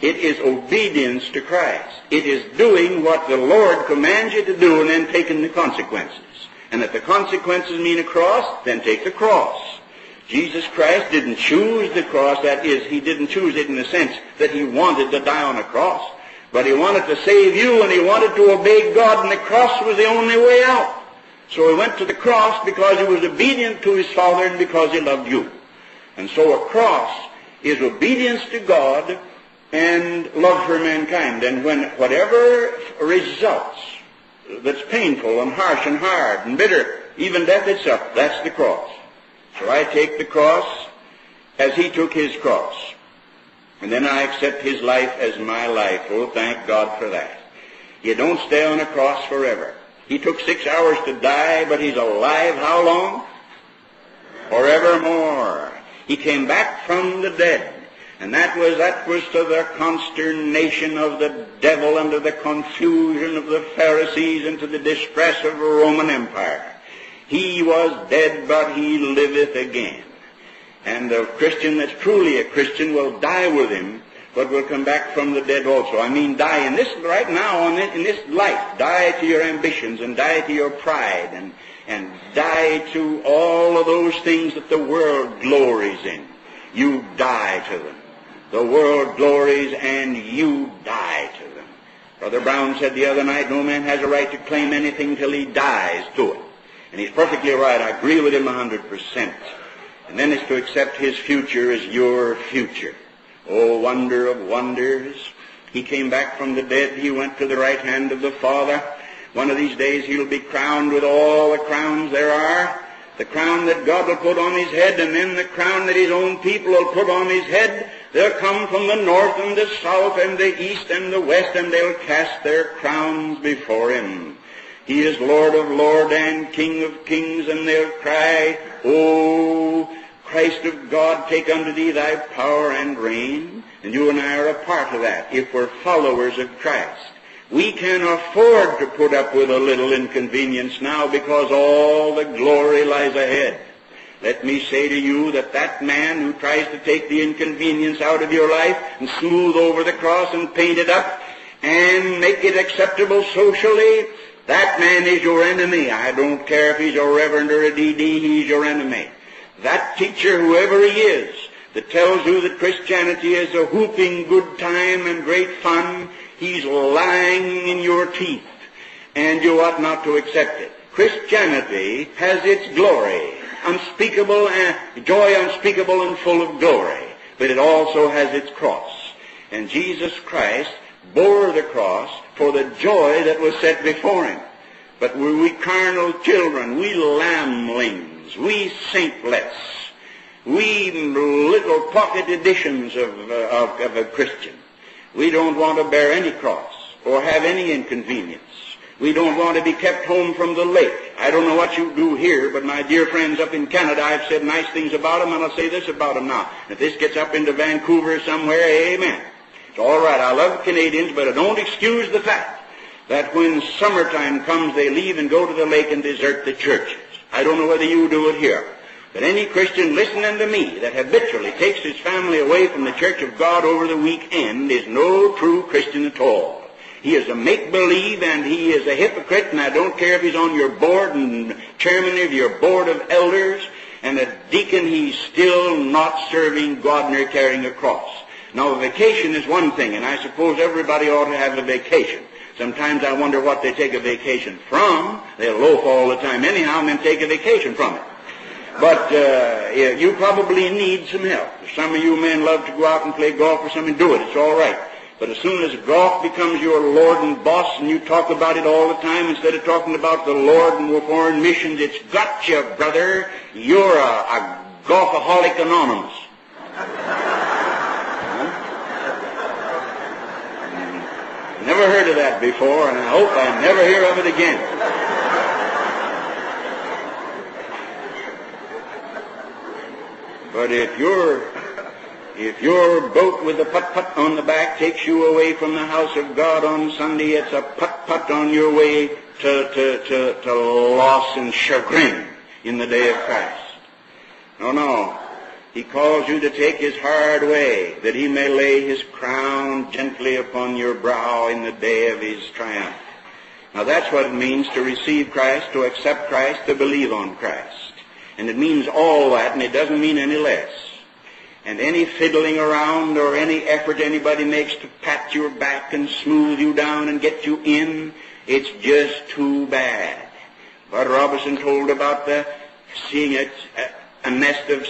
It is obedience to Christ. It is doing what the Lord commands you to do and then taking the consequences. And if the consequences mean a cross, then take the cross. Jesus Christ didn't choose the cross. That is, he didn't choose it in the sense that he wanted to die on a cross. But he wanted to save you, and he wanted to obey God, and the cross was the only way out. So he went to the cross because he was obedient to his Father and because he loved you. And so a cross is obedience to God and love for mankind. And when whatever results that's painful and harsh and hard and bitter, even death itself, that's the cross. So I take the cross as he took his cross. And then I accept his life as my life. Oh, thank God for that. You don't stay on a cross forever. He took 6 hours to die, but he's alive how long? Forevermore. He came back from the dead. And that was to the consternation of the devil and to the confusion of the Pharisees and to the distress of the Roman Empire. He was dead, but he liveth again. And the Christian that's truly a Christian will die with him, but will come back from the dead also. I mean, die in this, right now, in this life. Die to your ambitions and die to your pride and die to all of those things that the world glories in. You die to them. The world glories and you die to them. Brother Brown said the other night, no man has a right to claim anything till he dies to it. And he's perfectly right. I agree with him 100%. And then it's to accept his future as your future. Oh, wonder of wonders. He came back from the dead. He went to the right hand of the Father. One of these days he'll be crowned with all the crowns there are. The crown that God will put on his head, and then the crown that his own people will put on his head. They'll come from the north and the south and the east and the west, and they'll cast their crowns before him. He is Lord of lords and King of kings, and they'll cry, O Christ of God, take unto thee thy power and reign. And you and I are a part of that if we're followers of Christ. We can afford to put up with a little inconvenience now because all the glory lies ahead. Let me say to you that that man who tries to take the inconvenience out of your life and smooth over the cross and paint it up and make it acceptable socially, that man is your enemy. I don't care if he's a reverend or a DD, he's your enemy. That teacher, whoever he is, that tells you that Christianity is a whooping good time and great fun, he's lying in your teeth, and you ought not to accept it. Christianity has its glory, unspeakable and joy unspeakable and full of glory, but it also has its cross. And Jesus Christ bore the cross for the joy that was set before him. But were we carnal children, we lambling, we saintless, we little pocket editions of a Christian. We don't want to bear any cross or have any inconvenience. We don't want to be kept home from the lake. I don't know what you do here, but my dear friends up in Canada, I've said nice things about them, and I'll say this about them now. If this gets up into Vancouver somewhere, amen. It's all right. I love Canadians, but I don't excuse the fact that when summertime comes, they leave and go to the lake and desert the churches. I don't know whether you do it here. But any Christian listening to me that habitually takes his family away from the church of God over the weekend is no true Christian at all. He is a make-believe and he is a hypocrite, and I don't care if he's on your board and chairman of your board of elders and a deacon, he's still not serving God nor carrying a cross. Now, a vacation is one thing, and I suppose everybody ought to have a vacation. Sometimes I wonder what they take a vacation from. They'll loaf all the time anyhow and then take a vacation from it. But you probably need some help. Some of you men love to go out and play golf or something, do it. It's all right. But as soon as golf becomes your Lord and boss and you talk about it all the time instead of talking about the Lord and foreign missions, it's got you, brother. You're a golfaholic anonymous. Never heard of that before, and I hope I never hear of it again. But if your boat with a putt-putt on the back takes you away from the house of God on Sunday, it's a putt-putt on your way to loss and chagrin in the day of Christ. No. He calls you to take his hard way, that he may lay his crown gently upon your brow in the day of his triumph. Now that's what it means to receive Christ, to accept Christ, to believe on Christ. And it means all that, and it doesn't mean any less. And any fiddling around or any effort anybody makes to pat your back and smooth you down and get you in, it's just too bad. Bud Robinson told about seeing a nest of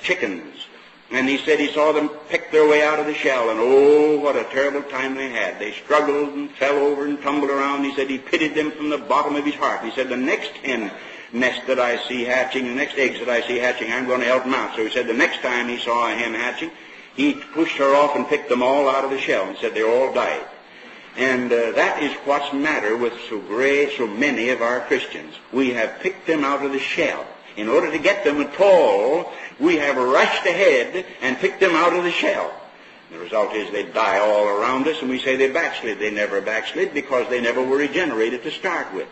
chickens. And he said he saw them pick their way out of the shell, and oh, what a terrible time they had. They struggled and fell over and tumbled around. He said he pitied them from the bottom of his heart. He said, the next hen nest that I see hatching, the next eggs that I see hatching, I'm going to help them out. So he said the next time he saw a hen hatching, he pushed her off and picked them all out of the shell, and said they all died. And that is what's the matter with so many of our Christians. We have picked them out of the shell. In order to get them at all, we have rushed ahead and picked them out of the shell. The result is they die all around us, and we say they backslid. They never backslid because they never were regenerated to start with.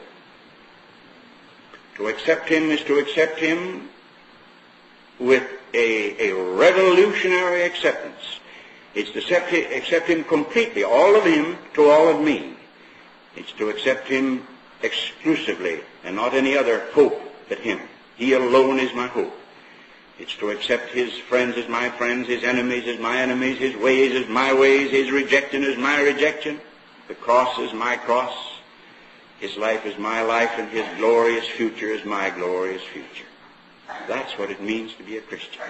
To accept him is to accept him with a revolutionary acceptance. It's to accept him completely, all of him to all of me. It's to accept him exclusively and not any other hope but him. He alone is my hope. It's to accept his friends as my friends, his enemies as my enemies, his ways as my ways, his rejection as my rejection, the cross as my cross, his life is my life, and his glorious future is my glorious future. That's what it means to be a Christian.